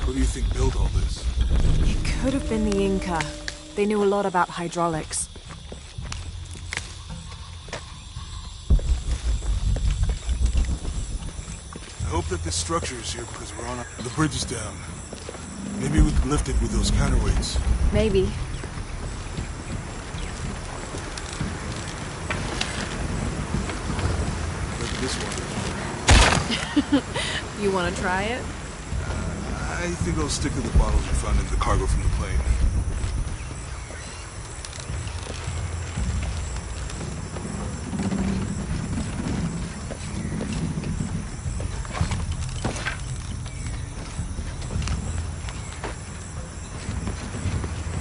Who do you think built all this? It could have been the Inca. They knew a lot about hydraulics. I hope that this structure is here because we're on the bridge is down. Maybe we can lift it with those counterweights. Maybe. Like this one. You want to try it? I think I'll stick to the bottles we found in the cargo from the plane.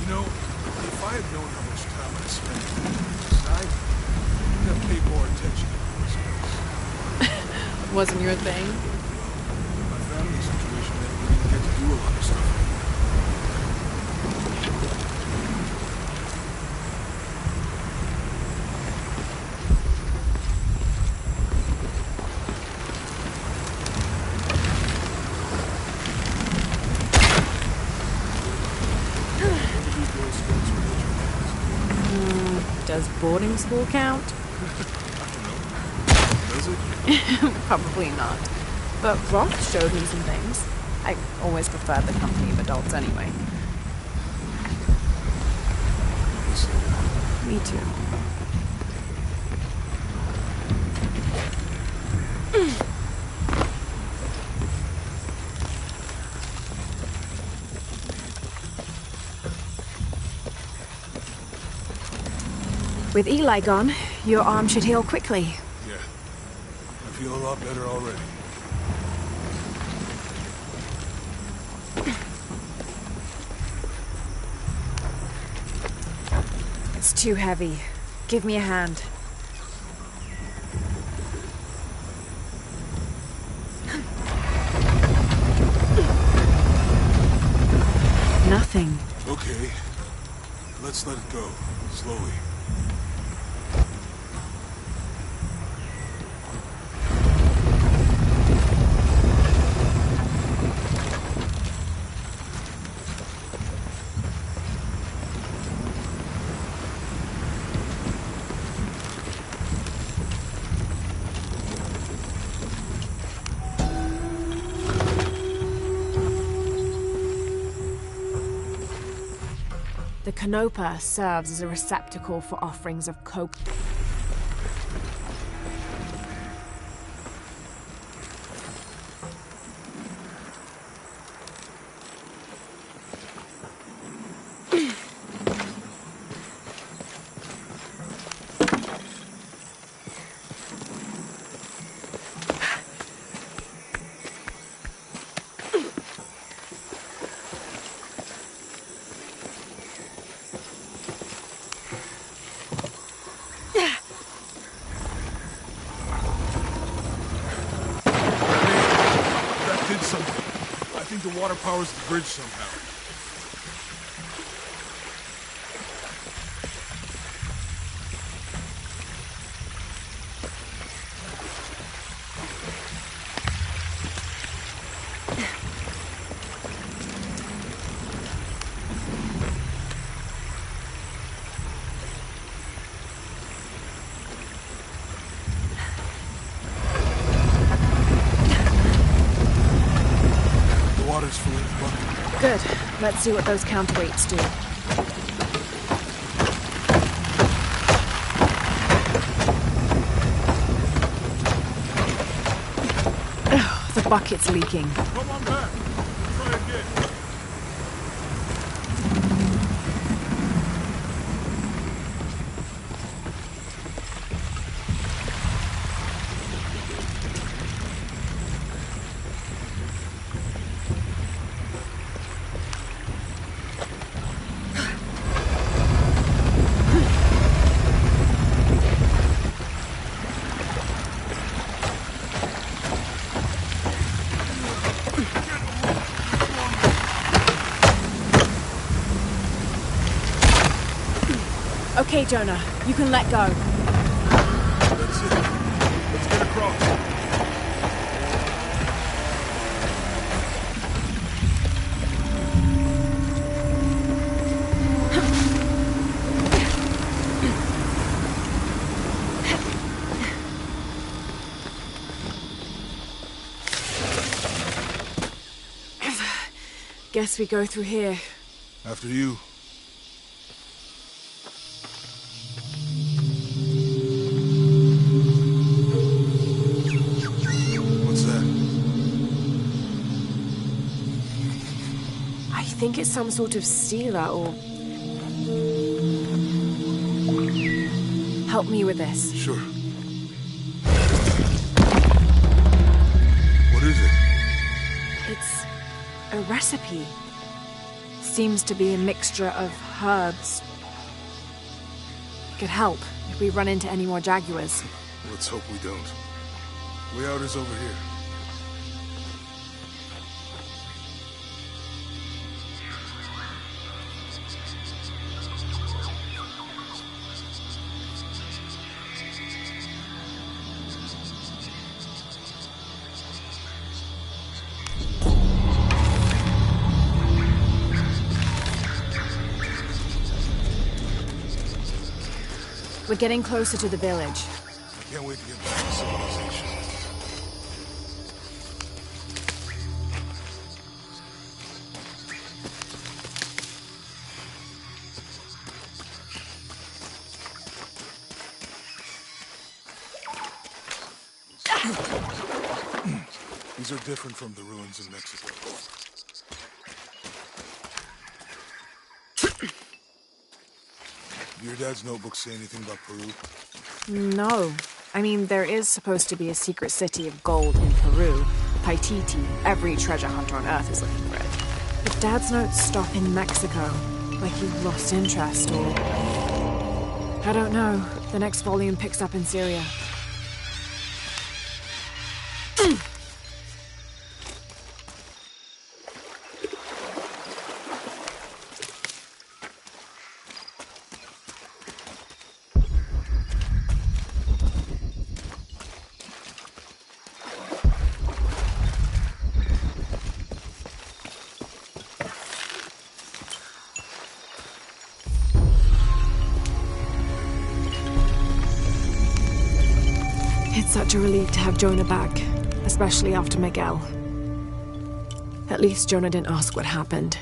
You know, if I had known how much time I spent tonight, I would have paid more attention to this place. Wasn't your thing? My family situation meant we didn't get to do a lot of stuff. Does boarding school count? Does it? Probably not. But Roth showed me some things. I always preferred the company of adults anyway. Me too. With Eli gone, your arm should heal quickly. Yeah. I feel a lot better already. It's too heavy. Give me a hand. Nothing. Okay. Let's let it go. Slowly. The Canopa serves as a receptacle for offerings of coke. The water powers the bridge somehow. Good. Let's see what those counterweights do. Ugh, the bucket's leaking. Come on back. Try again. Okay, Jonah, you can let go. That's it. Let's get across. Guess we go through here. After you. What's that? I think it's some sort of sealer or... Help me with this. Sure. What is it? It's a recipe. Seems to be a mixture of herbs. Could help if we run into any more jaguars. Let's hope we don't. Way out is over here. We're getting closer to the village. I can't wait to get back to civilization. These are different from the ruins in Mexico. Your dad's notebook say anything about Peru? No. I mean, there is supposed to be a secret city of gold in Peru. Paititi. Every treasure hunter on Earth is looking for it. But Dad's notes stop in Mexico. Like he lost interest or... I don't know. The next volume picks up in Syria. It's such a relief to have Jonah back, especially after Miguel. At least Jonah didn't ask what happened.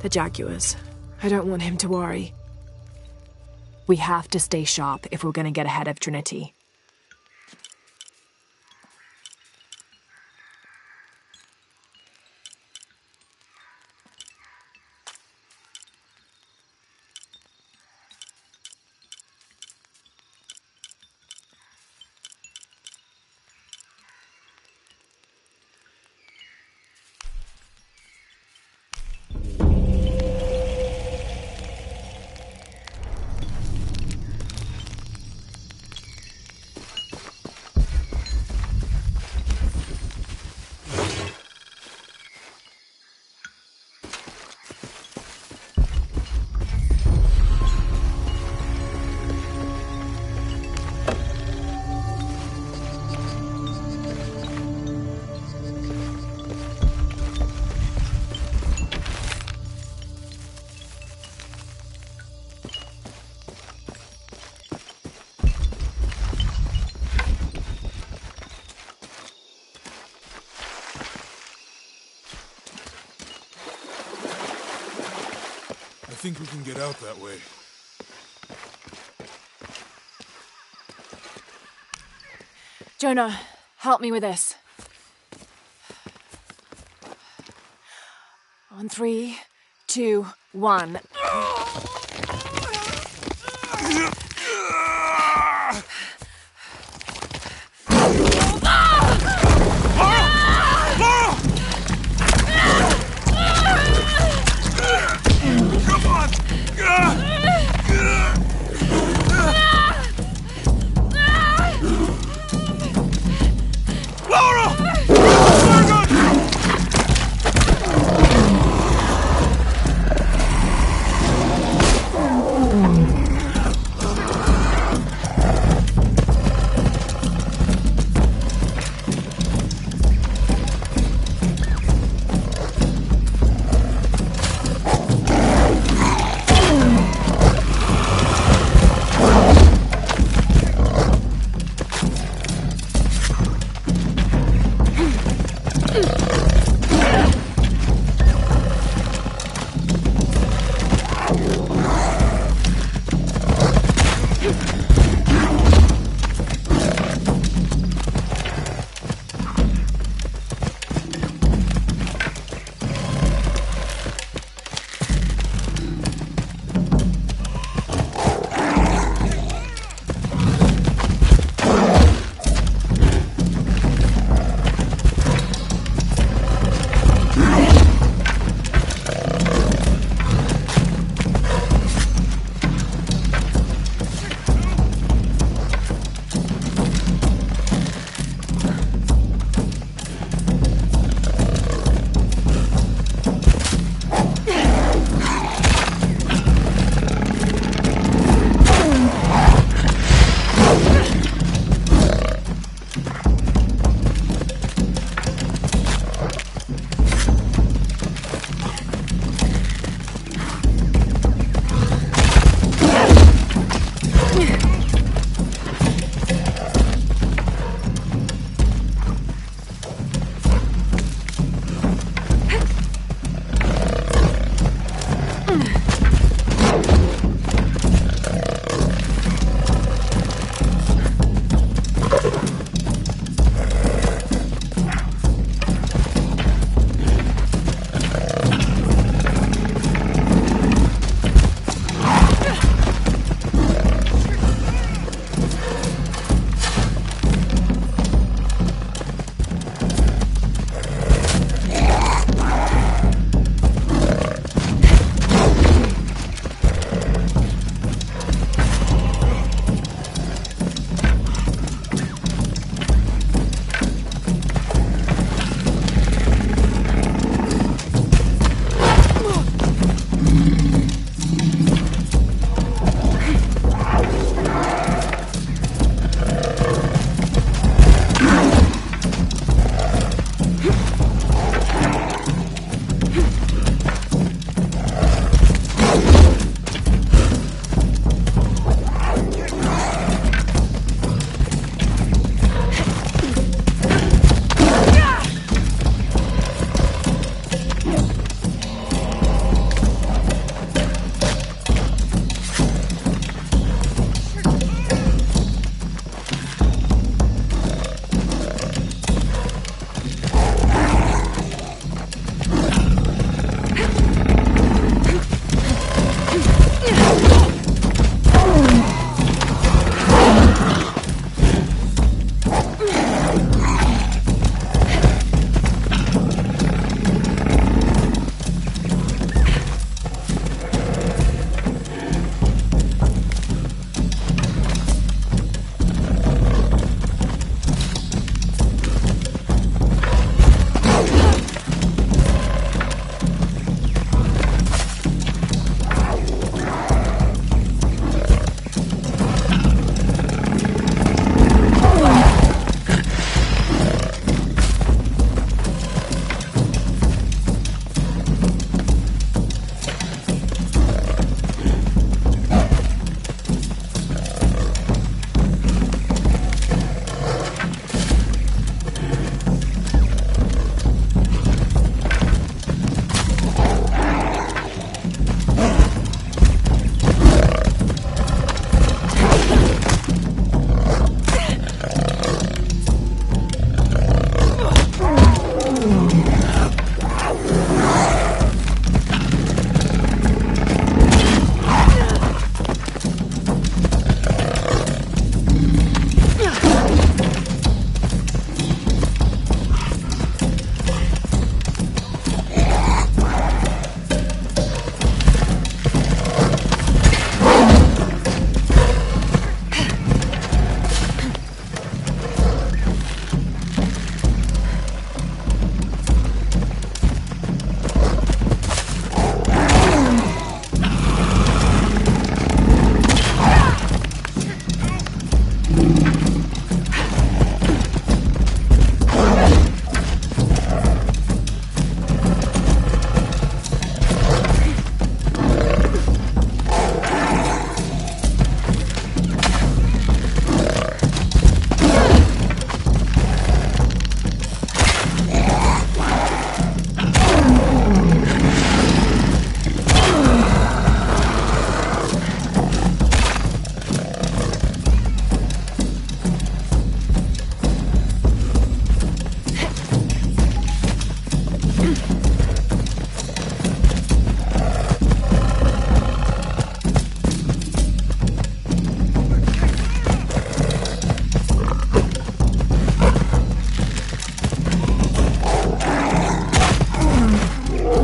The jaguars. I don't want him to worry. We have to stay sharp if we're going to get ahead of Trinity. I think we can get out that way. Jonah, help me with this. On 3, 2, 1.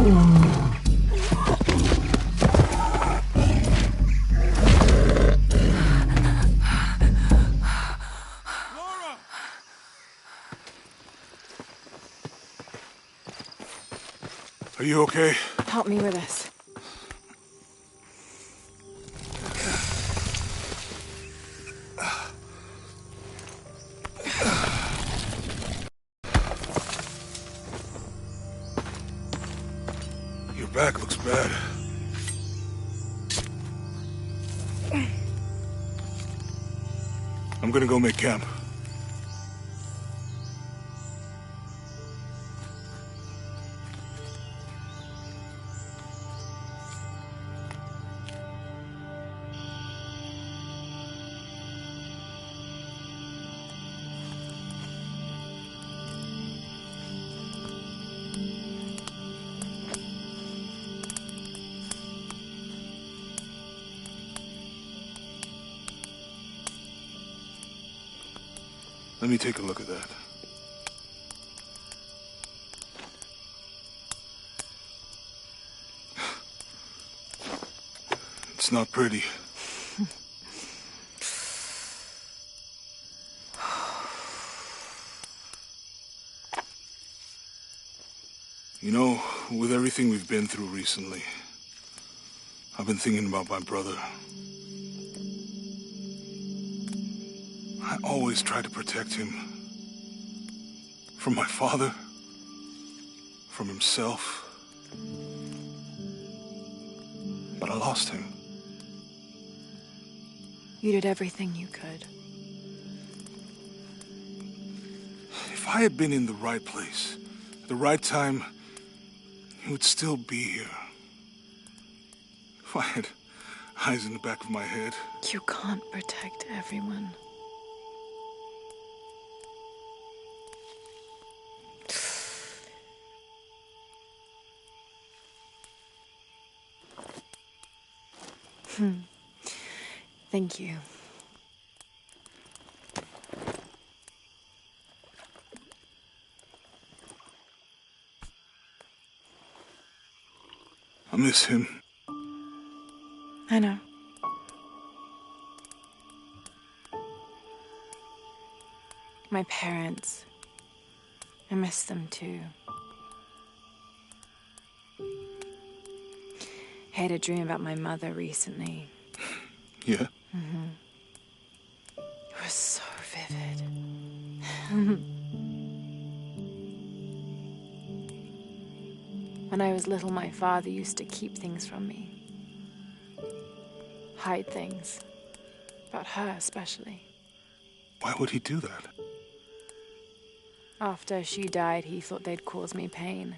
Laura! Are you okay? Help me with this. Your back looks bad. I'm gonna go make camp. Let me take a look at that. It's not pretty. You know, with everything we've been through recently, I've been thinking about my brother. I always tried to protect him. From my father. From himself. But I lost him. You did everything you could. If I had been in the right place, at the right time, he would still be here. If I had eyes in the back of my head. You can't protect everyone. Thank you. I miss him. I know. My parents. I miss them too. I had a dream about my mother recently. Yeah? It was so vivid. When I was little, my father used to keep things from me. Hide things. About her, especially. Why would he do that? After she died, he thought they'd cause me pain.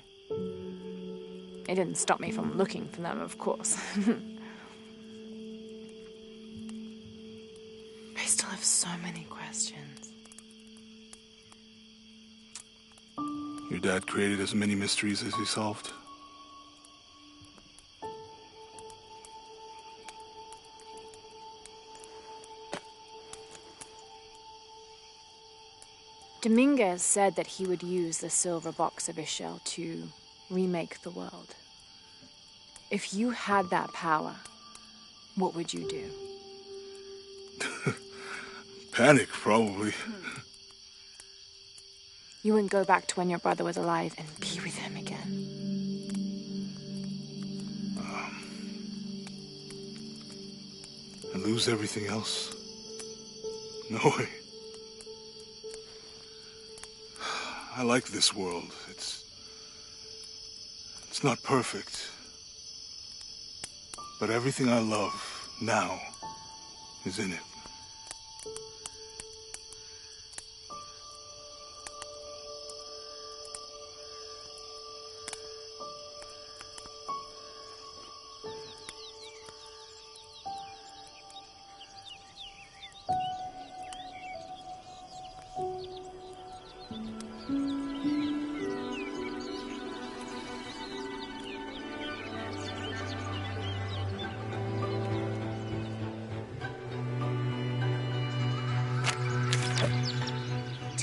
It didn't stop me from looking for them, of course. I still have so many questions. Your dad created as many mysteries as he solved. Dominguez said that he would use the silver box of Ixchel to remake the world. If you had that power, what would you do? Panic, probably. You wouldn't go back to when your brother was alive and be with him again. And lose everything else? No way. I like this world. It's not perfect. But everything I love now is in it.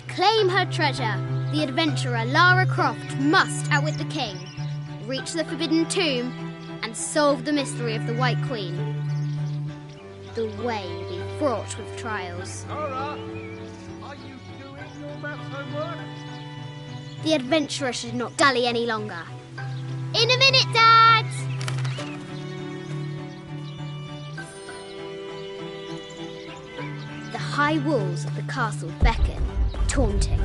Claim her treasure. The adventurer Lara Croft must outwit the king. reach the Forbidden Tomb and solve the mystery of the White Queen. The way will be fraught with trials. Nora, are you doing your maths homework? The adventurer should not dally any longer. In a minute, Dad! The high walls of the castle beckon, taunting.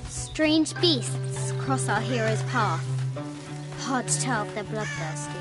Strange beasts cross our hero's path. Hard to tell if they're bloodthirsty.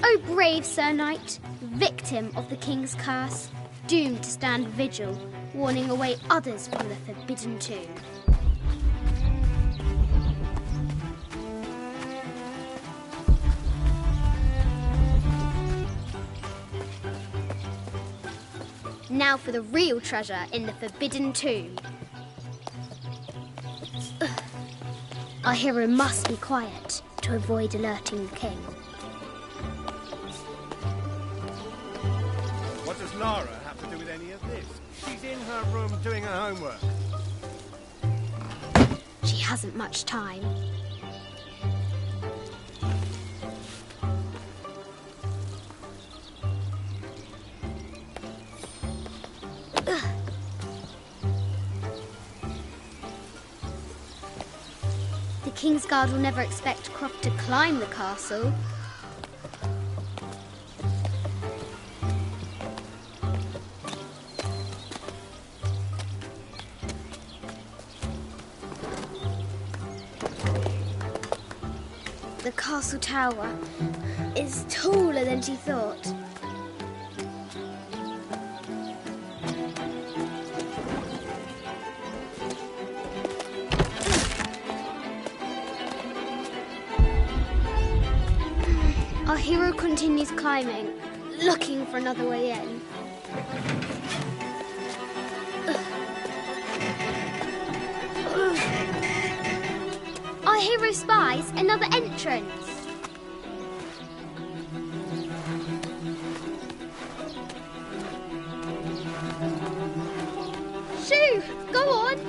O brave Sir Knight, victim of the King's curse, doomed to stand vigil, warning away others from the Forbidden Tomb. Now for the real treasure in the Forbidden Tomb. Our hero must be quiet to avoid alerting the King. What does Lara have to do with any of this? She's in her room doing her homework. She hasn't much time. The King's Guard will never expect Croft to climb the castle. The castle tower is taller than she thought. Our hero continues climbing, looking for another way in. Our hero spies another entrance. Shoo! Go on!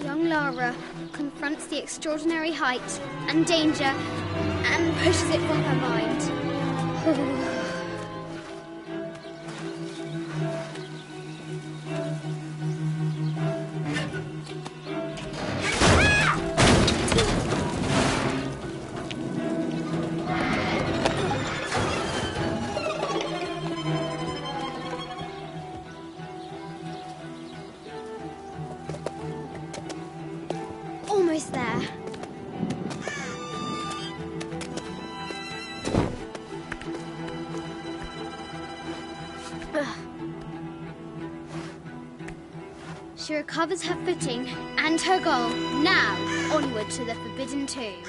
Young Lara confronts the extraordinary height and danger and pushes it from her mind. Almost there. She recovers her footing and her goal. Now, onward to the Forbidden Tomb.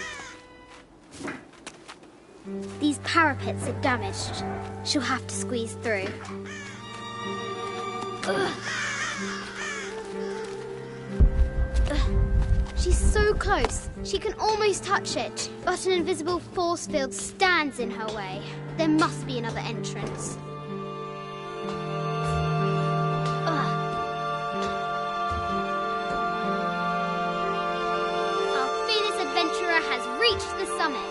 These parapets are damaged. She'll have to squeeze through. She's so close. She can almost touch it, but an invisible force field stands in her way. There must be another entrance. Our fearless adventurer has reached the summit.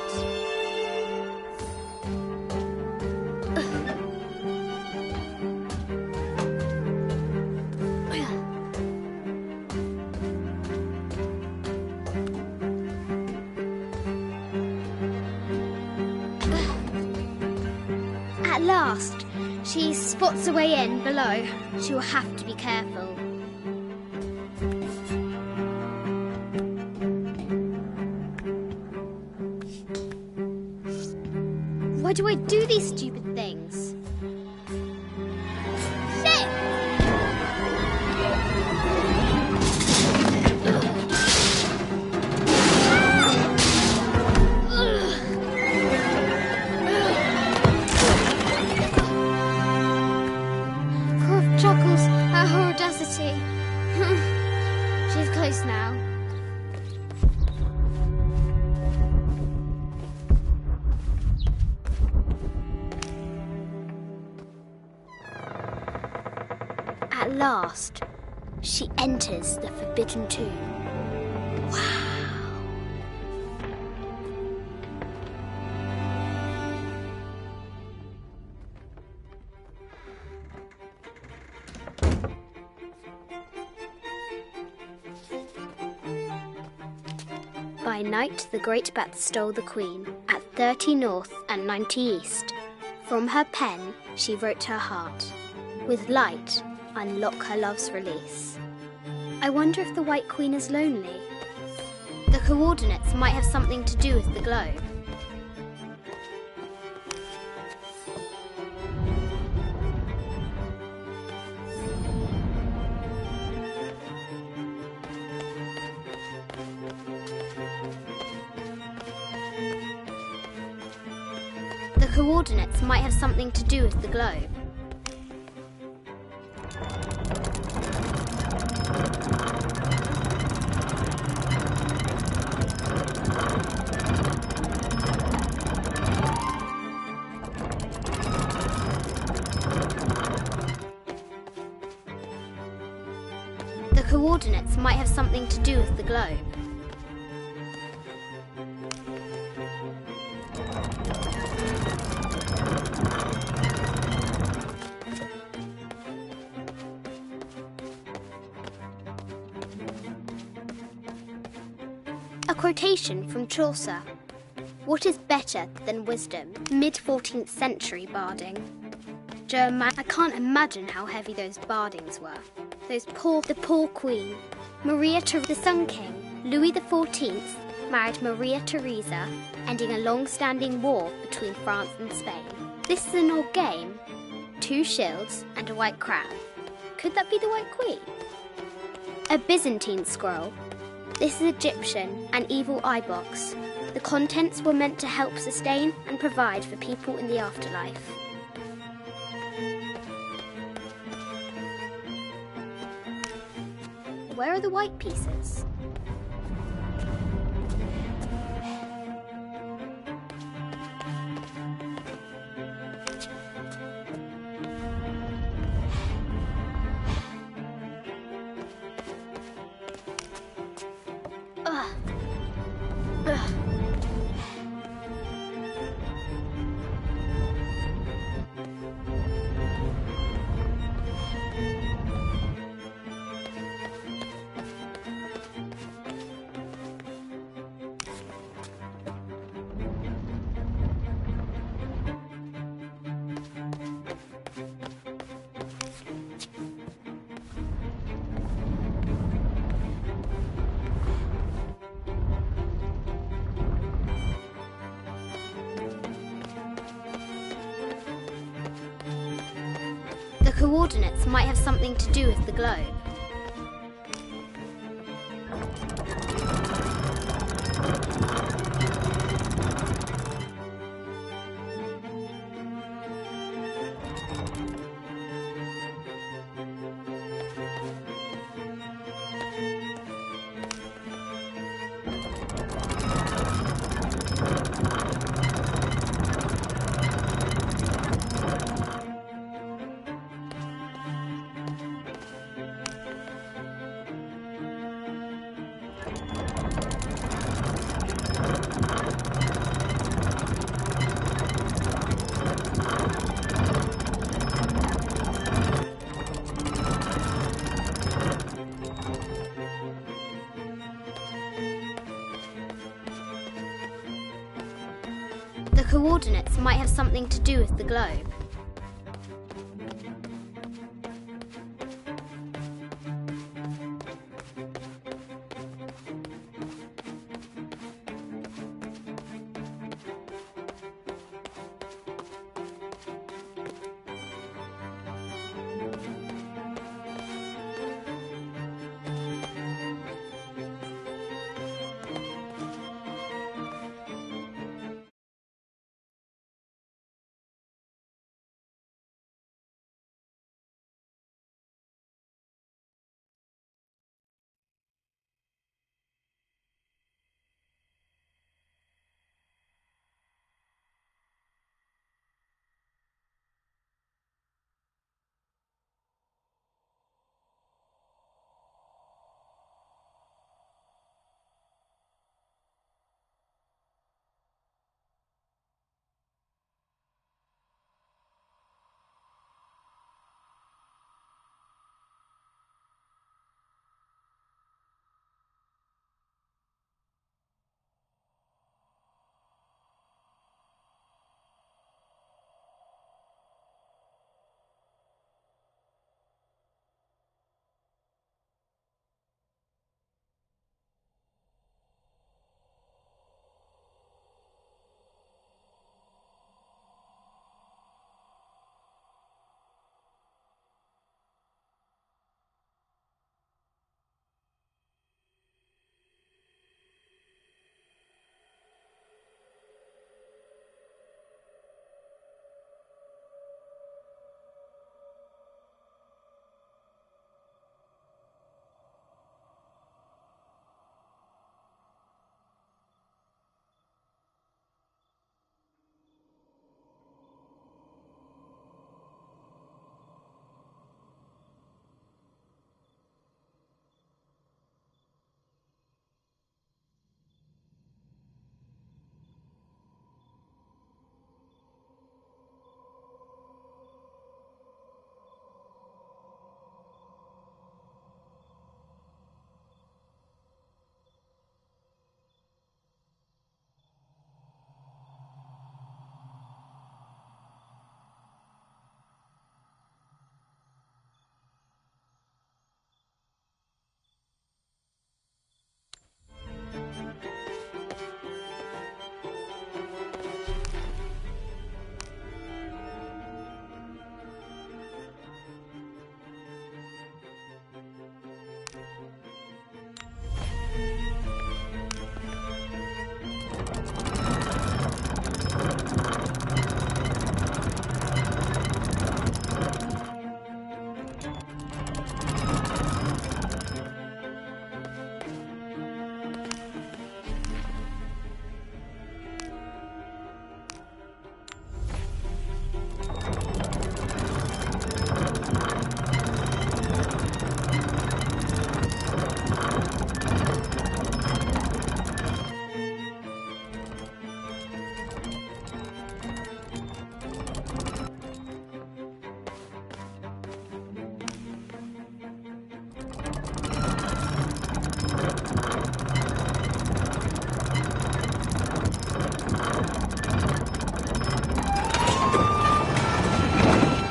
At last, she spots a way in below. She will have to be careful. Why do I do these stupid things? Shit! Croft chuckles at her audacity. She's close now. At last, she enters the Forbidden Tomb. Wow! By night, the Great Bat stole the Queen at 30 North and 90 East. From her pen, she wrote her heart. With light, unlock her love's release. I wonder if the White Queen is lonely. The coordinates might have something to do with the globe. The coordinates might have something to do with the globe. The coordinates might have something to do with the globe. A quotation from Chaucer. What is better than wisdom? Mid-14th century barding. I can't imagine how heavy those bardings were. The poor queen. The Sun King, Louis XIV, married Maria Theresa, ending a long-standing war between France and Spain. This is an old game. 2 shields and a white crown. Could that be the White Queen? A Byzantine scroll. This is Egyptian, an evil eye box. The contents were meant to help sustain and provide for people in the afterlife. Where are the white pieces? The coordinates might have something to do with the globe. The coordinates might have something to do with the globe.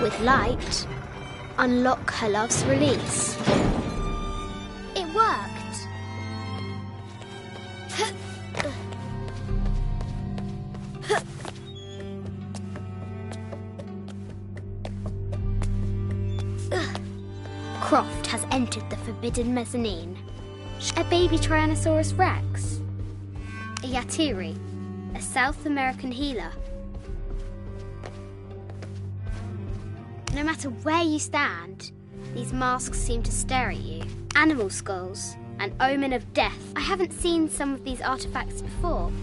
with light, unlock her love's release. It worked. Croft has entered the forbidden mezzanine. A baby Tyrannosaurus Rex. A Yatiri, a South American healer. No matter where you stand, these masks seem to stare at you. Animal skulls, an omen of death. I haven't seen some of these artifacts before.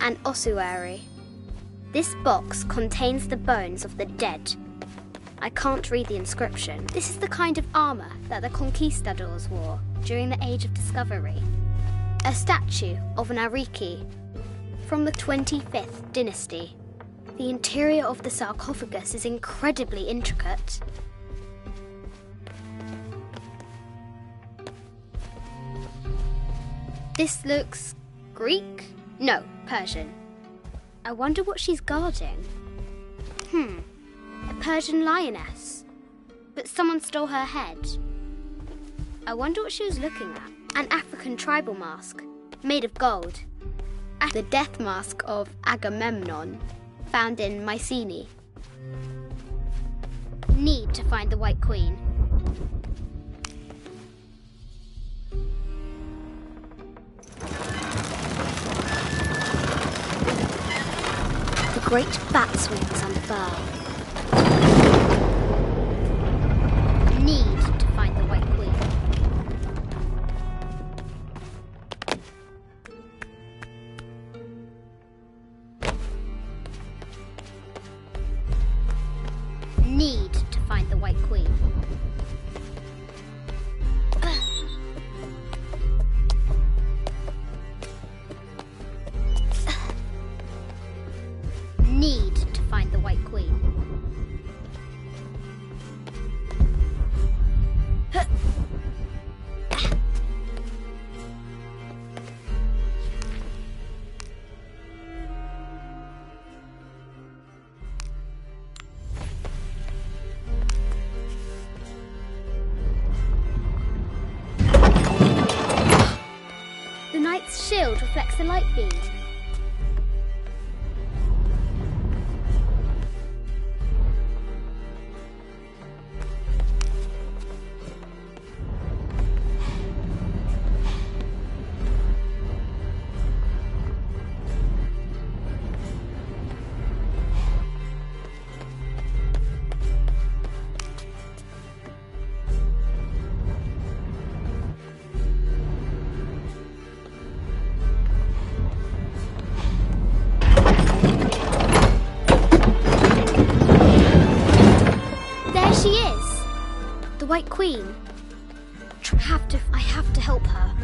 An ossuary. This box contains the bones of the dead. I can't read the inscription. This is the kind of armour that the conquistadors wore during the Age of Discovery. A statue of an Ariki from the 25th dynasty. The interior of the sarcophagus is incredibly intricate. This looks Greek? No, Persian. I wonder what she's guarding. A Persian lioness. But someone stole her head. I wonder what she was looking at. An African tribal mask, made of gold. The death mask of Agamemnon, found in Mycenae. Need to find the White Queen. The great bat's wings unfurl. Need to find the White Queen. Need to find the White Queen. Need to find the White Queen. The knight's shield reflects the light beam. She is! The White Queen. I have to help her.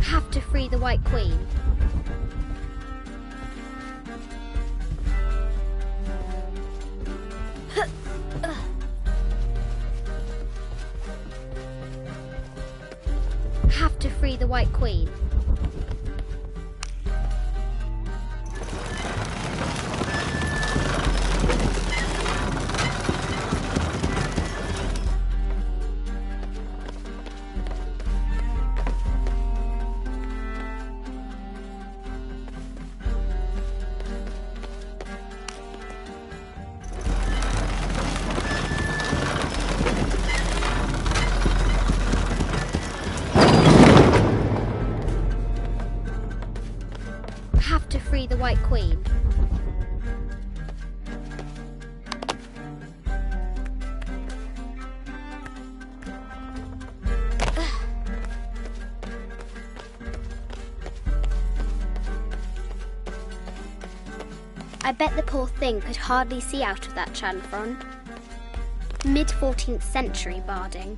Have to free the White Queen. Have to free the White Queen. Have to free the White Queen. I bet the poor thing could hardly see out of that chanfron. Mid-14th century barding.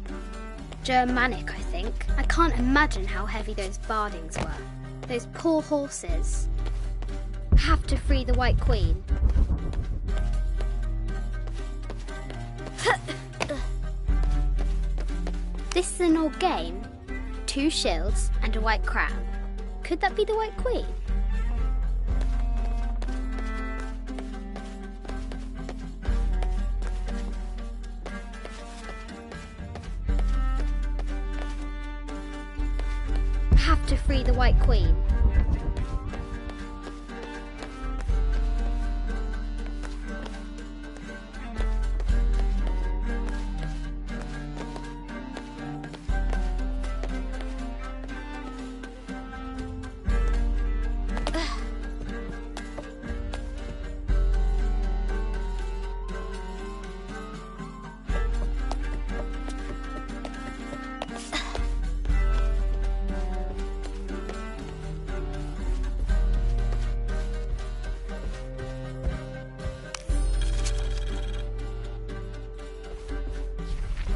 Germanic, I think. I can't imagine how heavy those bardings were. Those poor horses. Have to free the White Queen. This is an old game. 2 shields and a white crown. Could that be the White Queen? Have to free the White Queen.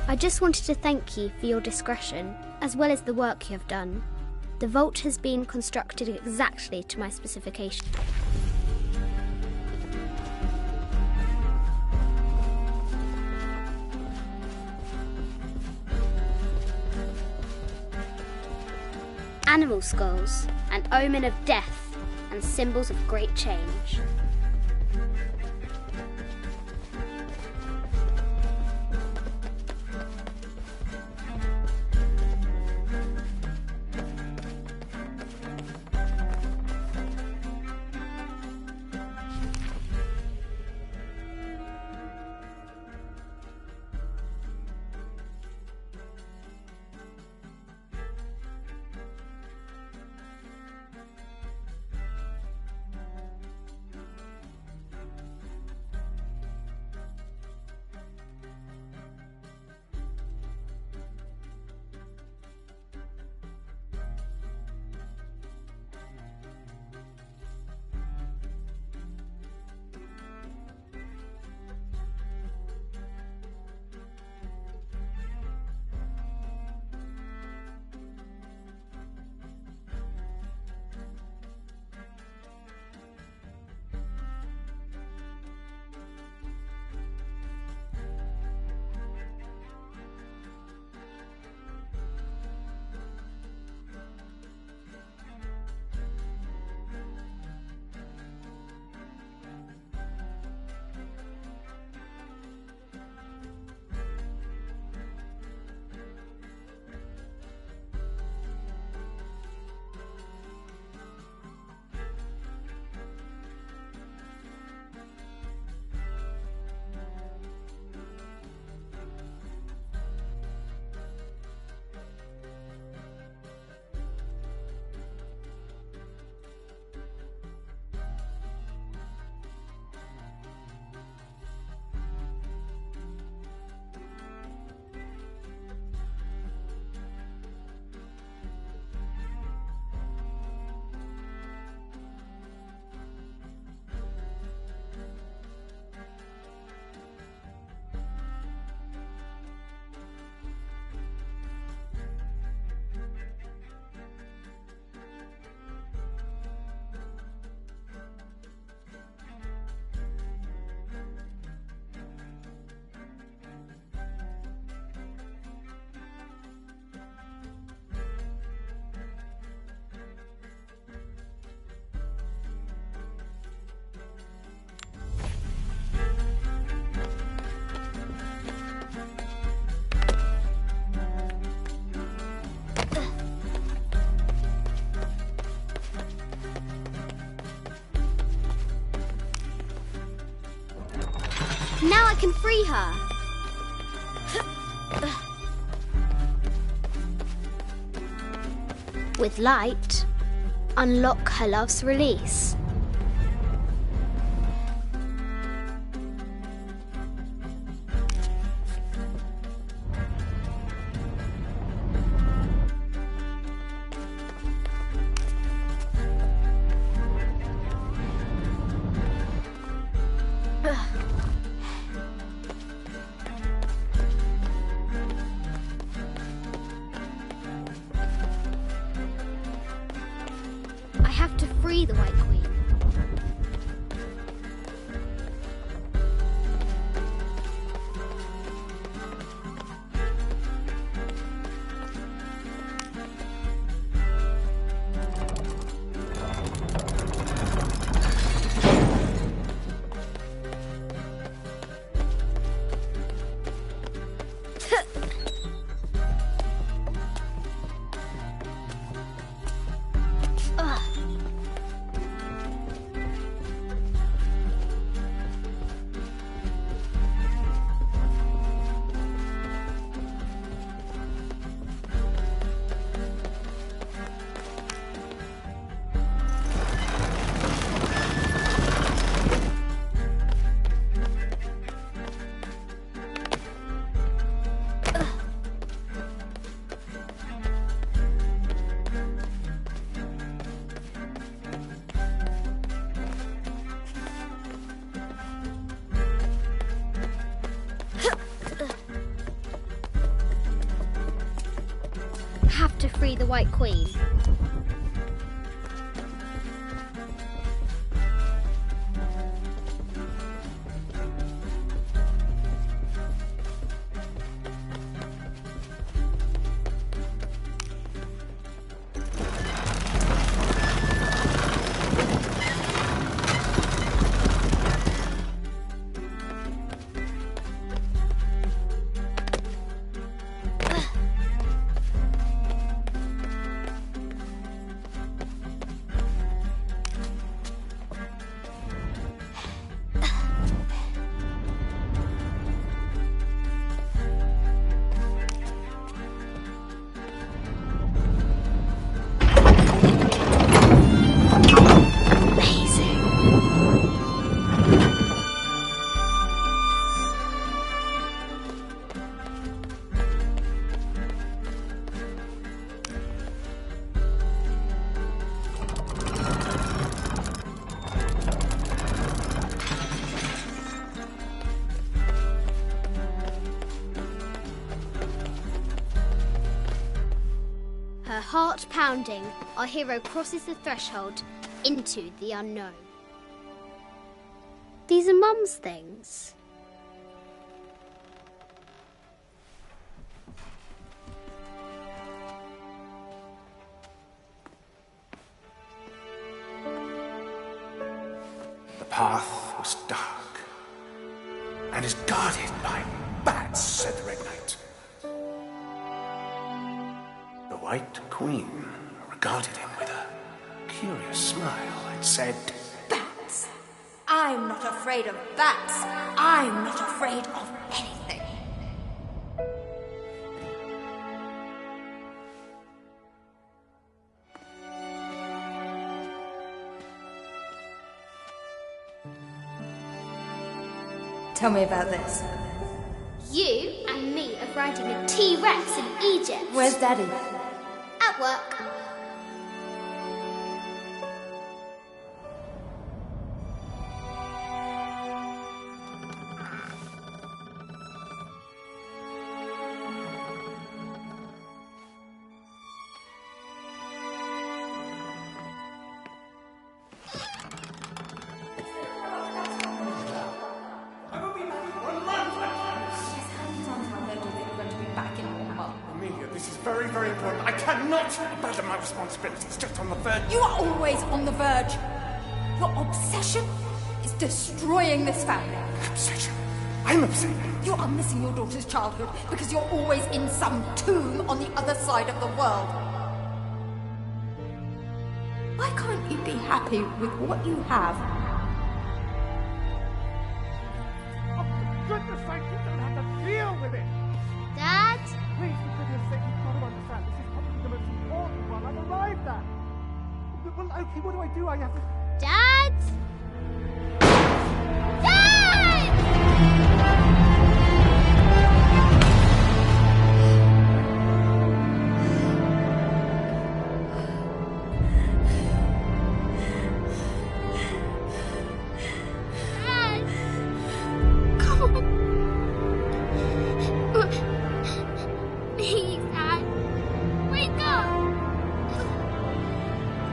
I just wanted to thank you for your discretion, as well as the work you have done. The vault has been constructed exactly to my specification. Animal skulls, an omen of death and symbols of great change. Now I can free her. With light, unlock her love's release. I have to free the White Queen. free the White Queen. Her heart pounding, our hero crosses the threshold into the unknown. These are Mum's things. The path was dark and is guarded by bats, said the Red Knight. The White Queen regarded him with a curious smile and said, Bats! I'm not afraid of bats. I'm not afraid of anything. Tell me about this. You and me are riding a T-Rex in Egypt. Where's Daddy? At work. Amelia, this is very, very important. I cannot abandon my responsibilities just on the verge. You are always on the verge. Your obsession is destroying this family. Obsession? I'm upset. You are missing your daughter's childhood because you're always in some tomb on the other side of the world. Why can't you be happy with what you have? Oh, for goodness sake, you don't have to deal with it. Dad? Please, for goodness sake, you've got to understand. This is probably the most important one I've arrived at. Well, okay, what do I do? I have to... Dad? Dad! Dad! Come on. Please, Dad. Wake up.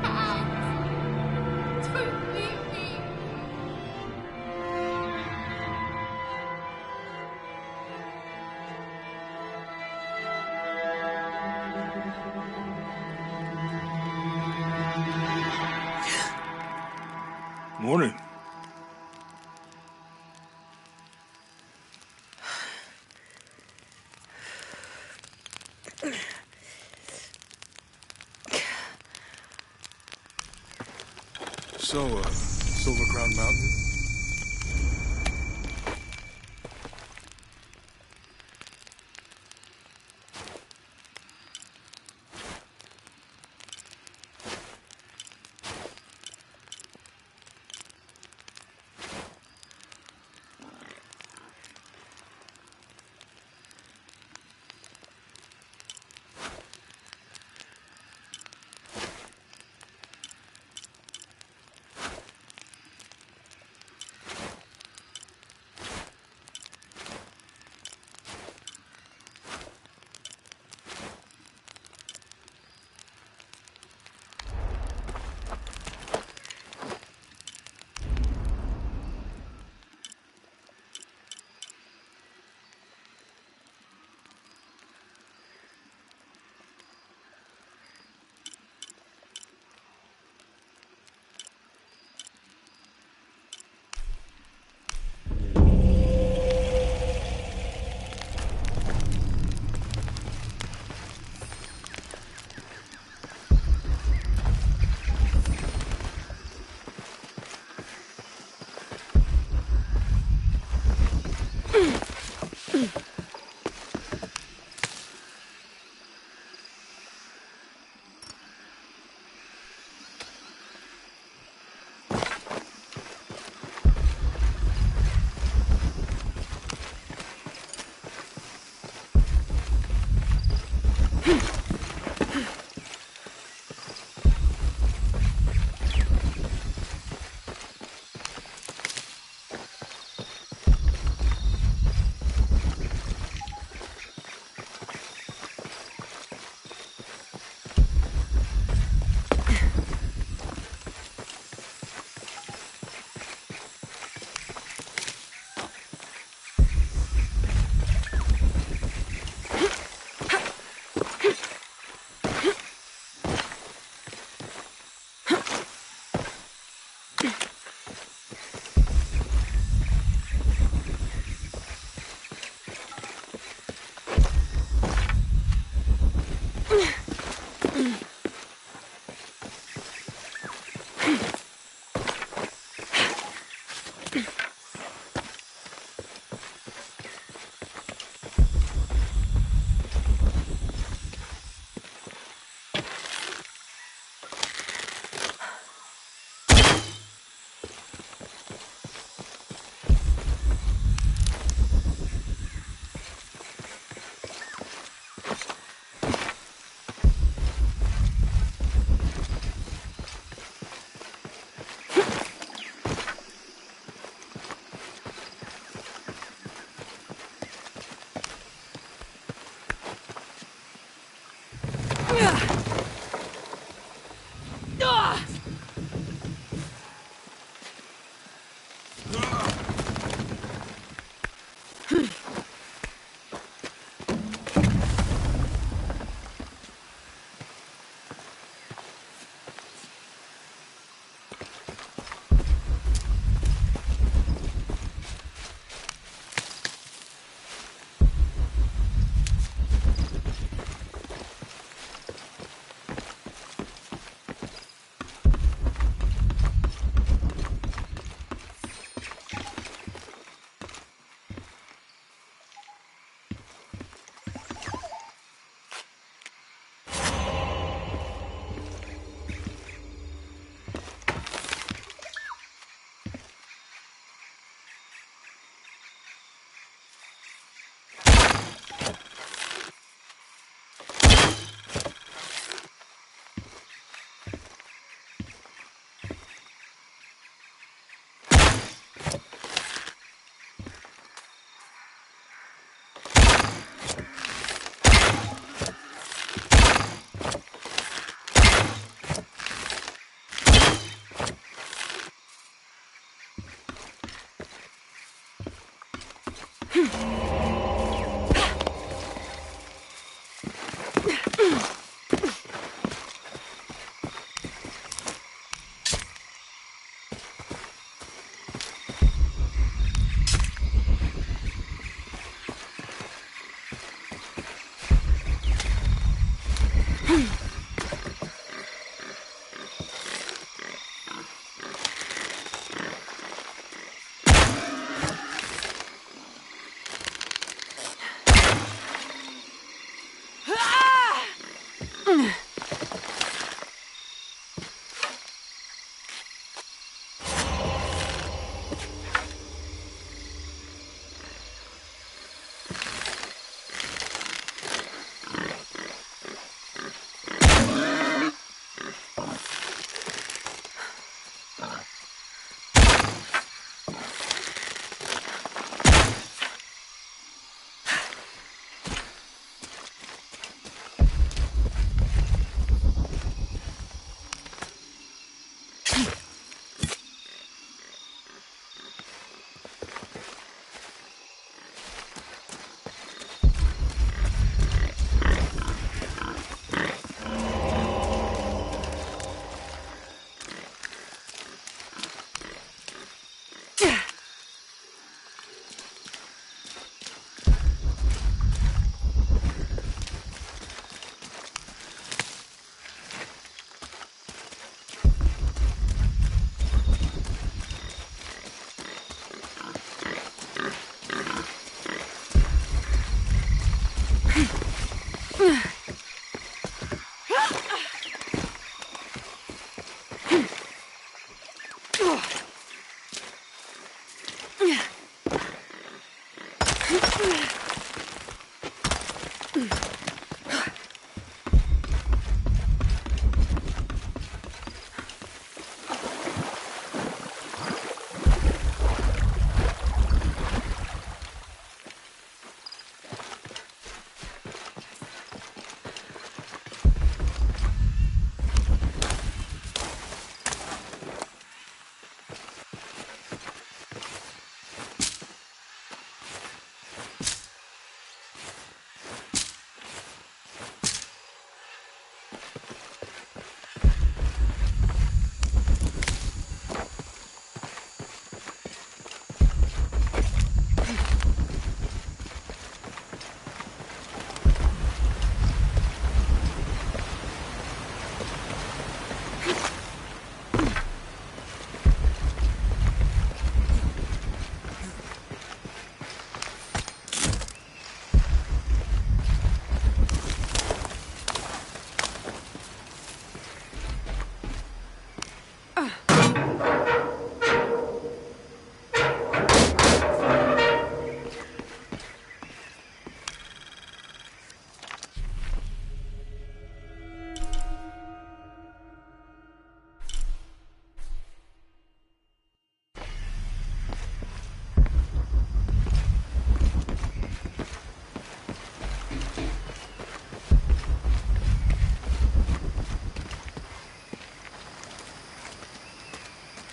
Dad. Don't leave me. Morning. So, Silver Crown Mountain?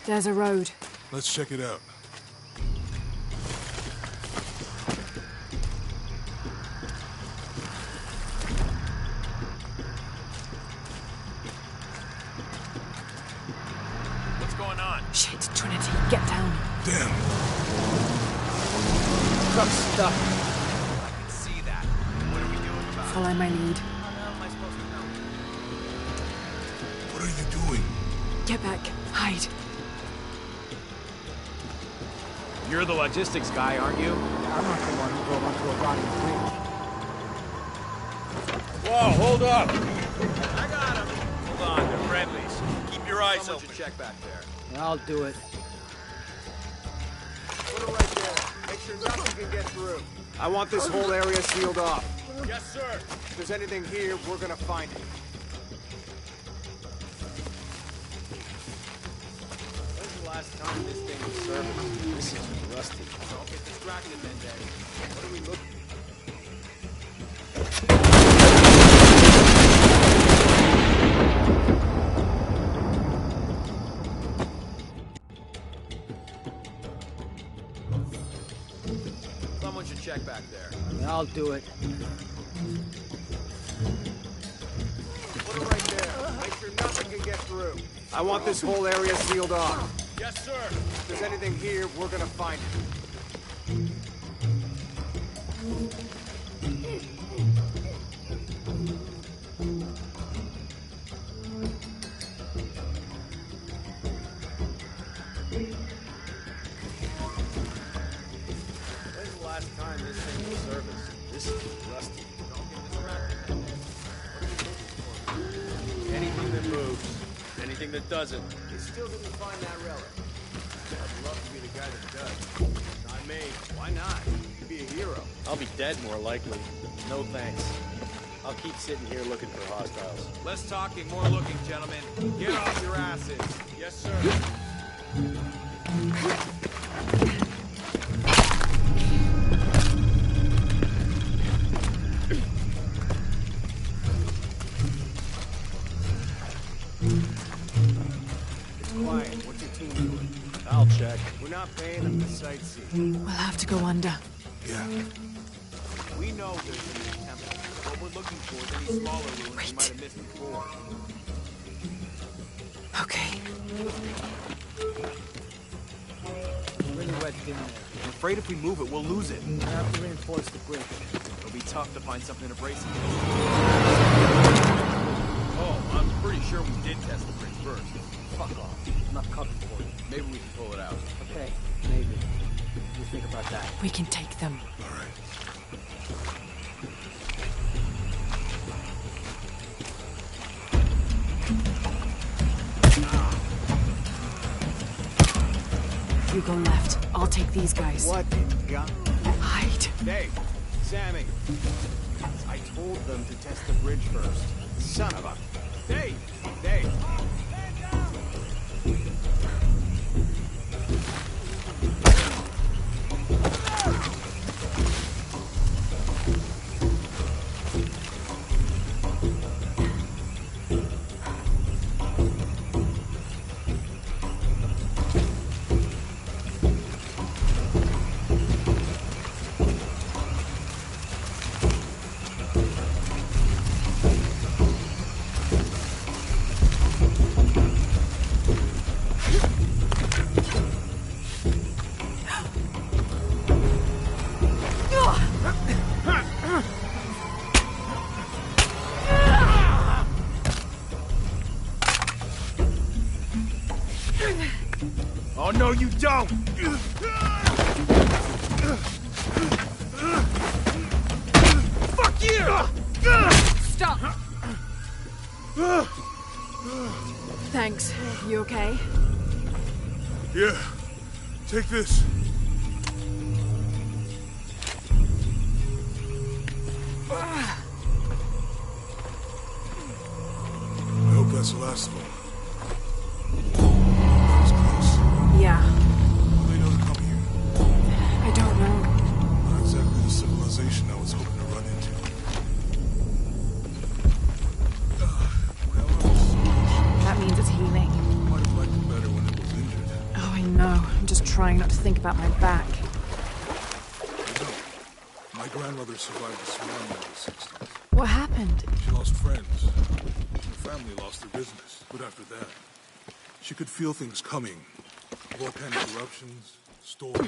There's a road. Let's check it out. What's going on? Shit, Trinity, get down. Damn. Truck's stuck. I can see that. What are we doing about it? Follow my lead. How the hell am I supposed to know? What are you doing? Get back. Hide. You're the logistics guy, aren't you? I'm not the one who drove onto a rotting bridge. Whoa, hold up! I got him. Hold on, they're friendlies. Keep your eyes Someone open. should check back there. I'll do it. Put it right there. Make sure nothing can get through. I want this whole area sealed off. Yes, sir. If there's anything here, we're gonna find it. When's the last time this thing was serviced? This is rusty. Don't get distracted then, Daddy. What are we looking for? Someone should check back there. I'll do it. Put it right there. Make sure nothing can get through. I want this whole area sealed off. Yes, sir. If there's anything here, we're gonna find it. When's the last time this thing was serviced? This is rusty. Don't get distracted. Anything that moves. Anything that doesn't. They still didn't find that relic. I'd love to be the guy that does. Not me. Why not? You'd be a hero. I'll be dead more likely. No thanks. I'll keep sitting here looking for hostiles. Less talking, more looking, gentlemen. Get off your asses. Yes, sir. It's quiet. What's your team doing? I'll check. We're not paying them to sightsee. We'll have to go under. Yeah. We know there's a new temple. What we're looking for is any smaller ruins we might have missed before. Okay. Really wet in there. I'm afraid if we move it, we'll lose it. I have to reinforce the bridge. It'll be tough to find something to brace against. Oh, I'm pretty sure we did test the bridge first. Fuck off. I'm not coming for you. Maybe we can pull it out. Okay, maybe. You think about that. We can take them. All right. You go left. I'll take these guys. What in God? Hide. Sammy. I told them to test the bridge first. Son of a... Dave! Dave! Oh, no, you don't! Fuck you! Stop! Thanks. You okay? Yeah. Take this. I hope that's the last of them. That was close. Yeah. How do they know to come here? I don't know. Not exactly the civilization I was hoping to run into. My arm is smashed. That means it's healing. Might have liked it better when it was injured. Oh, I know. I'm just trying not to think about my back. You know, my grandmother survived the tsunami in the 60s. What happened? She lost friends. Her family lost their business. But after that, she could feel things coming. Volcanic eruptions, storms.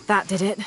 That did it.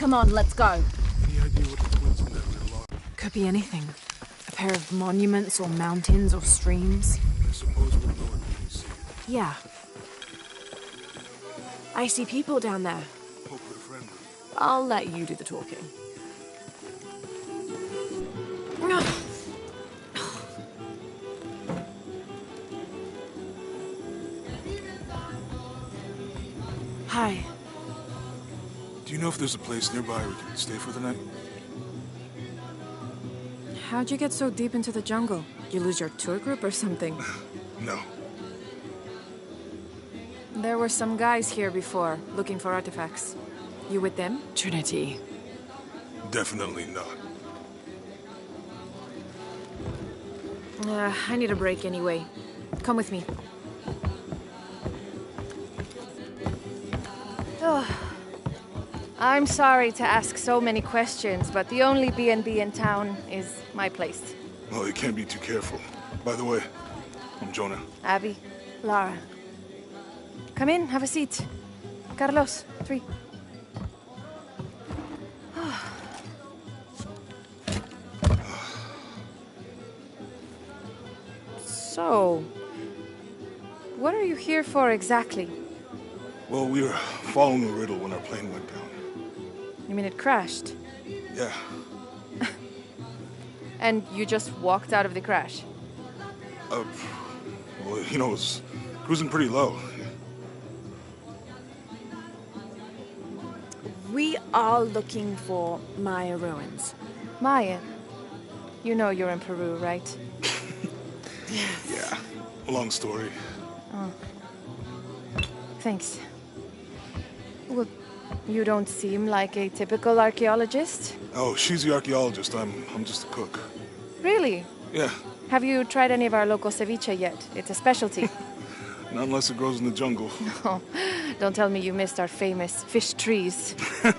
Come on, let's go. Any idea what the twins in that riddle are? Could be anything. A pair of monuments or mountains or streams. I suppose we'll know it when we see it. Yeah. I see people down there. Hope they're friendly. I'll let you do the talking. Hi. Do you know if there's a place nearby we can stay for the night? How'd you get so deep into the jungle? You lose your tour group or something? No. There were some guys here before, looking for artifacts. You with them? Trinity. Definitely not. I need a break anyway. Come with me. I'm sorry to ask so many questions, but the only B&B in town is my place. Well, you can't be too careful. By the way, I'm Jonah. Abby, Lara. Come in, have a seat. Carlos, 3. So, what are you here for exactly? Well, we were following a riddle when our plane went down. You mean it crashed? Yeah. And you just walked out of the crash? Well, you know, it was cruising pretty low. We are looking for Maya ruins. Maya? You know you're in Peru, right? Yeah. Long story. Oh. Thanks. Well, you don't seem like a typical archaeologist. Oh, she's the archaeologist. I'm just a cook. Really? Yeah. Have you tried any of our local ceviche yet? It's a specialty. Not unless it grows in the jungle. Oh, don't tell me you missed our famous fish trees. Yeah.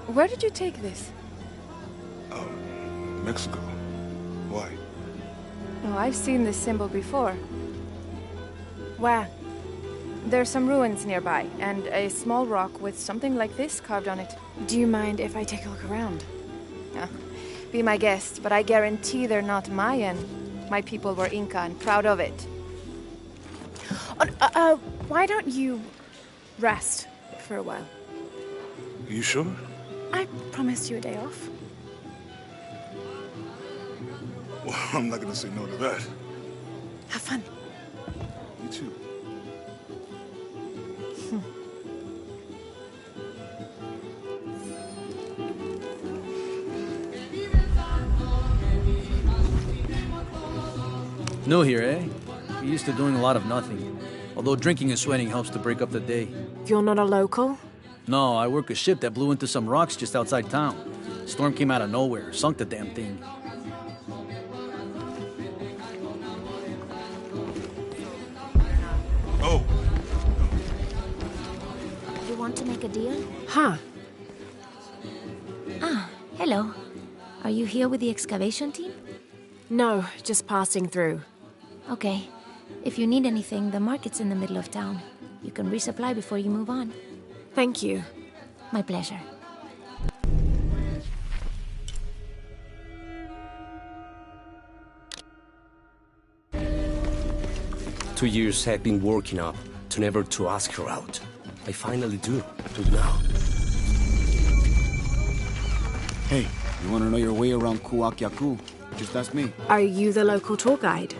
Where did you take this? Mexico. Why? Oh, I've seen this symbol before. Where? There's some ruins nearby, and a small rock with something like this carved on it. Do you mind if I take a look around? Be my guest, but I guarantee they're not Mayan. My people were Inca and proud of it. Why don't you rest for a while? You sure? I promised you a day off. Well, I'm not gonna say no to that. Have fun. You too. New here, eh? You're used to doing a lot of nothing. Although drinking and sweating helps to break up the day. You're not a local? No, I work a ship that blew into some rocks just outside town. Storm came out of nowhere, sunk the damn thing. Oh. You want to make a deal? Huh. Ah, hello. Are you here with the excavation team? No, just passing through. Okay. If you need anything, the market's in the middle of town. You can resupply before you move on. Thank you. My pleasure. Two years I've been working up to never to ask her out. I finally do now. Hey, you want to know your way around Kuakyaku? Just ask me. Are you the local tour guide?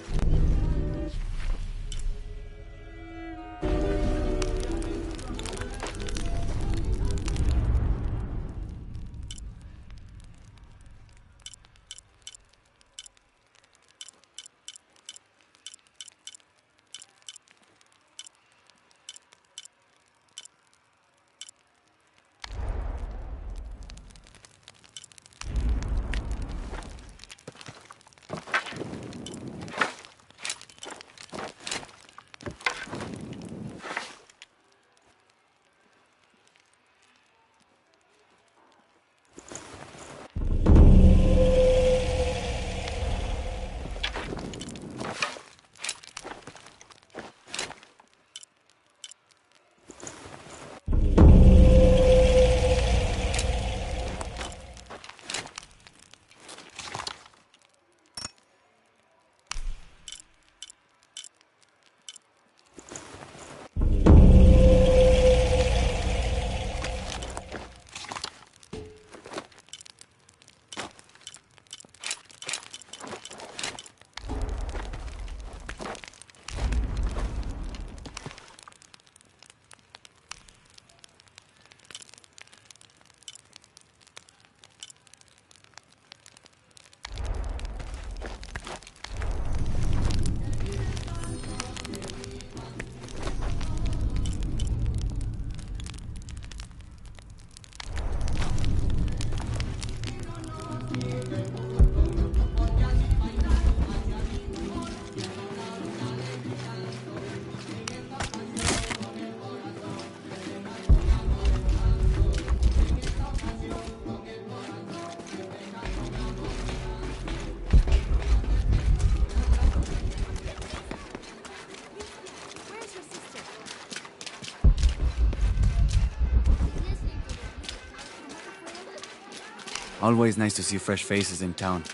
Always nice to see fresh faces in town.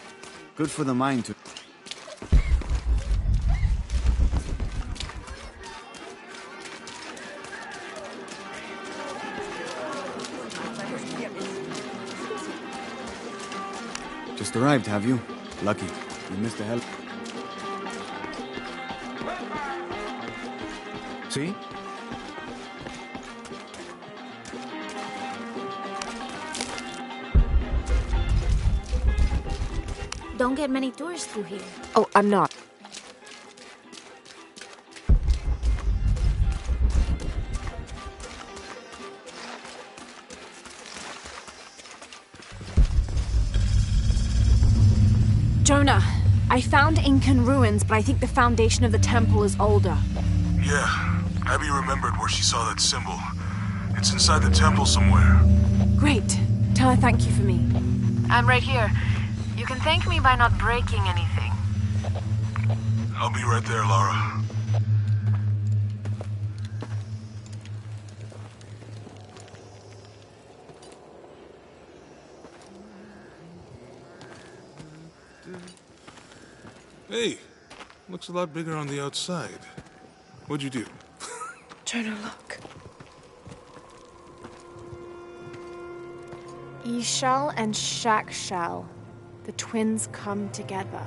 Good for the mind to... Just arrived, have you? Lucky. You missed a hell... See? Don't get many tourists through here. Oh, I'm not. Jonah, I found Incan ruins, but I think the foundation of the temple is older. Yeah, Abby remembered where she saw that symbol. It's inside the temple somewhere. Great. Tell her thank you for me. I'm right here. You can thank me by not breaking anything. I'll be right there, Lara. Hey, looks a lot bigger on the outside. What'd you do? Jonah, look. Ishal and Shakshal. The twins come together.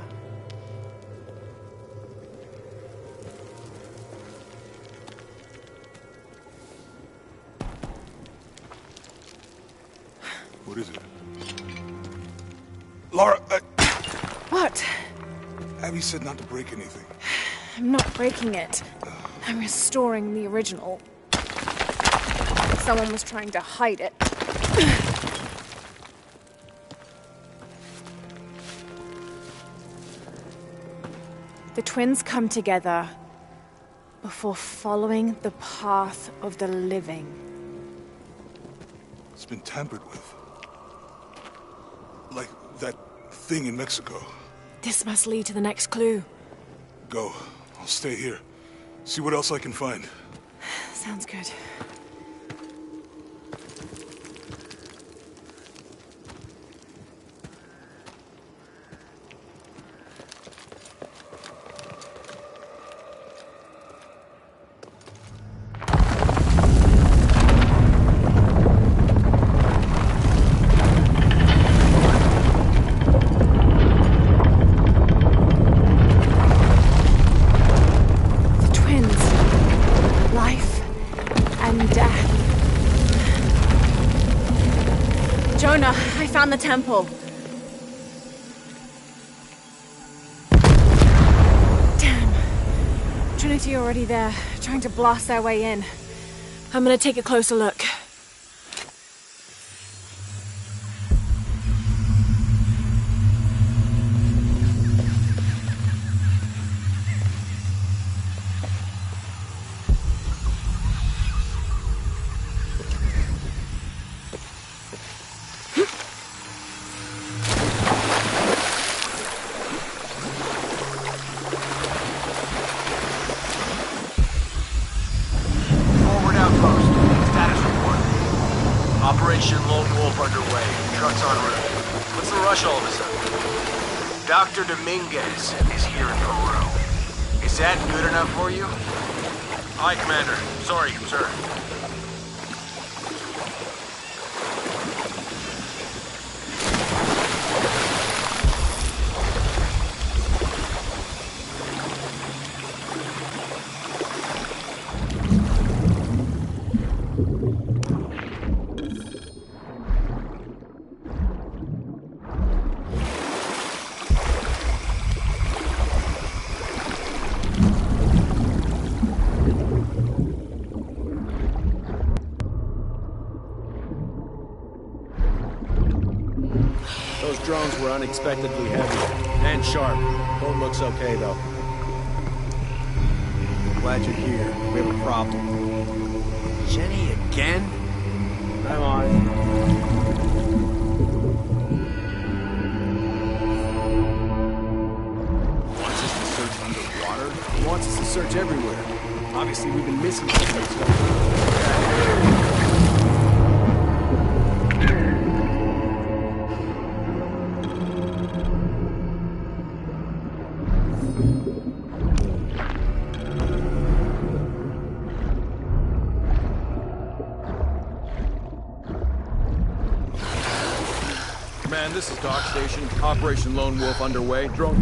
What is it? Lara, What? Abby said not to break anything. I'm not breaking it. I'm restoring the original. Someone was trying to hide it. The twins come together before following the path of the living. It's been tampered with. Like that thing in Mexico. This must lead to the next clue. Go. I'll stay here. See what else I can find. Sounds good. Jonah, I found the temple. Damn. Trinity already there, trying to blast their way in. I'm gonna take a closer look. Operation Lone Wolf underway. Trucks en route. What's the rush all of a sudden? Dr. Dominguez is here in Peru. Is that good enough for you? Aye, Commander. Sorry, sir. Those drones were unexpectedly heavy and sharp. Boat looks okay, though. Glad you're here. We have a problem. Jenny again? I'm on it. Wants us to search underwater? He wants us to search everywhere. Obviously, we've been missing stuff. Command, this is Dock Station. Operation Lone Wolf underway. Drone...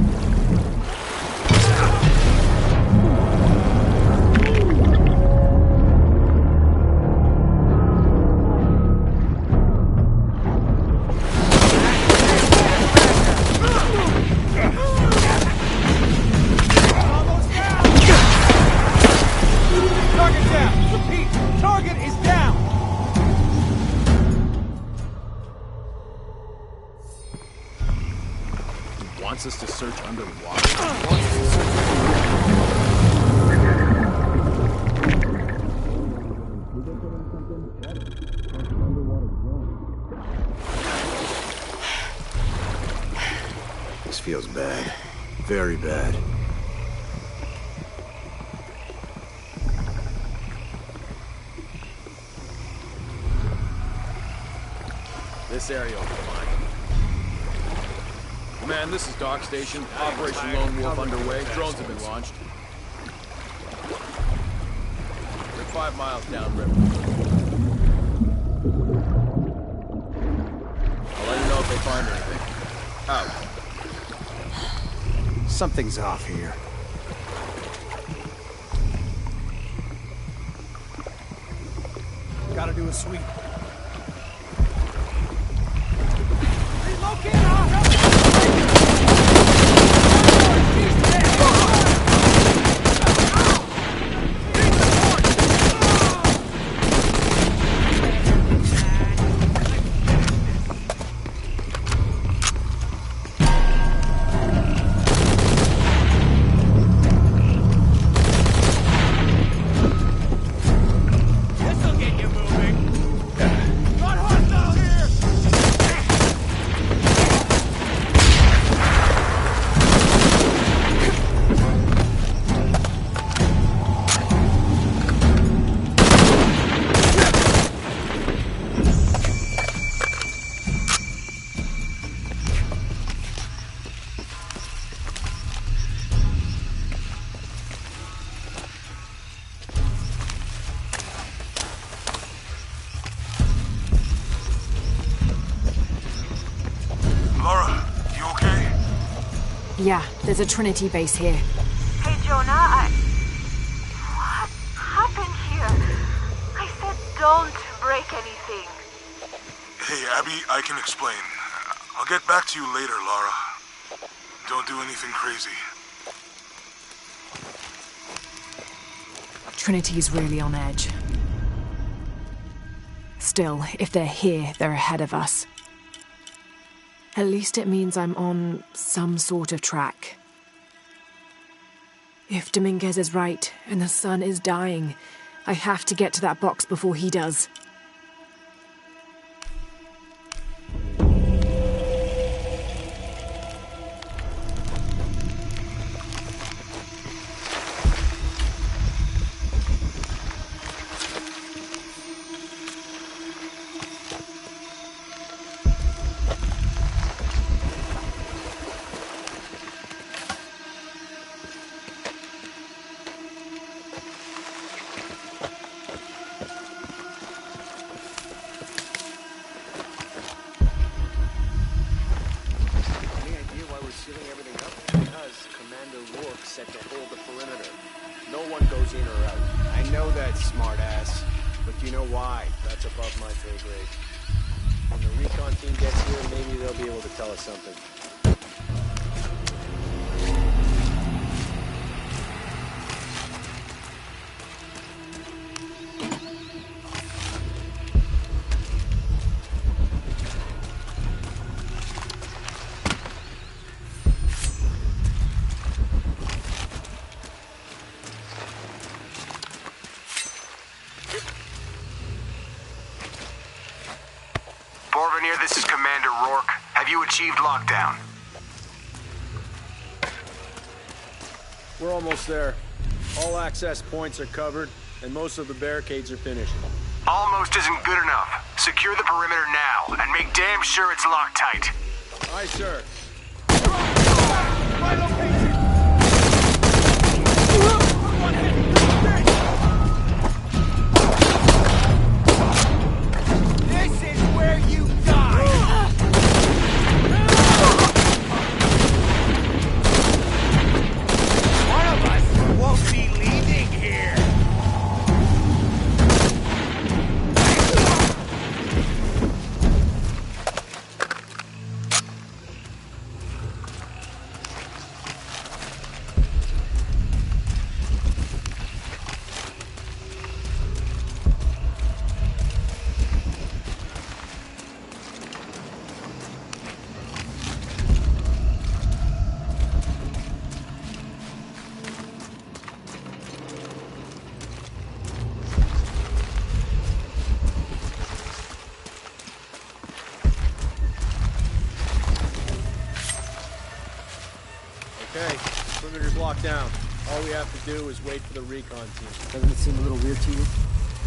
Wants us to search underwater. This feels bad. Very bad. This area will be fine. Command, this is Dock Station. Operation Lone Wolf underway. Drones have been launched. They're 5 miles downriver. I'll let you know if they find anything. Out. Something's off here. Gotta do a sweep. Yeah, there's a Trinity base here. Hey, Jonah, what happened here? I said don't break anything. Hey, Abby, I can explain. I'll get back to you later, Lara. Don't do anything crazy. Trinity's really on edge. Still, if they're here, they're ahead of us. At least it means I'm on some sort of track. If Dominguez is right, and the sun is dying, I have to get to that box before he does. This is Commander Rourke. Have you achieved lockdown? We're almost there. All access points are covered, and most of the barricades are finished. Almost isn't good enough. Secure the perimeter now, and make damn sure it's locked tight. Aye, sir. My location! This is where you die! Perimeter's locked down. All we have to do is wait for the recon team. Doesn't it seem a little weird to you?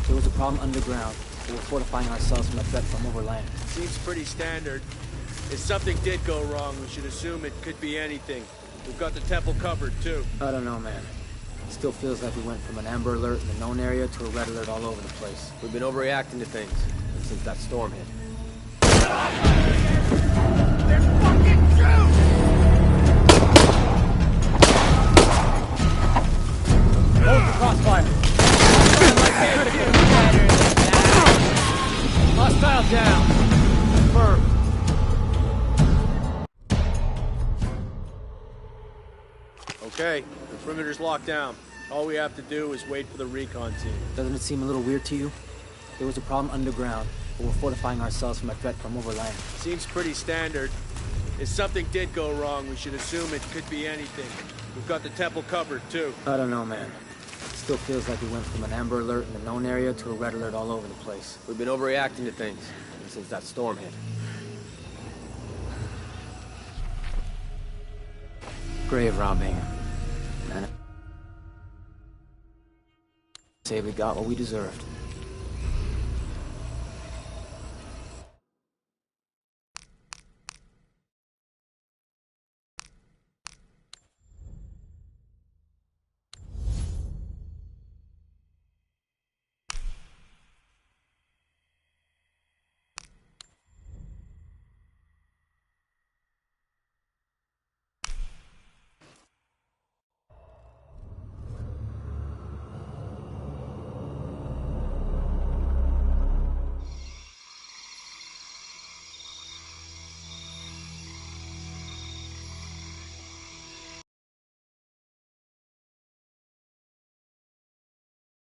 There was a problem underground, but we're fortifying ourselves from a threat from overland. Seems pretty standard. If something did go wrong, we should assume it could be anything. We've got the temple covered, too. I don't know, man. It still feels like we went from an Amber Alert in the known area to a Red Alert all over the place. We've been overreacting to things since that storm hit. They're fucking Jews! Hold the crossfire! Hostile down! Confirmed. Okay, the perimeter's locked down. All we have to do is wait for the recon team. Doesn't it seem a little weird to you? There was a problem underground, but we're fortifying ourselves from a threat from overland. Seems pretty standard. If something did go wrong, we should assume it could be anything. We've got the temple covered, too. I don't know, man. It still feels like we went from an Amber Alert in the known area to a Red Alert all over the place. We've been overreacting to things since that storm hit. Grave robbing. Man. Say we got what we deserved.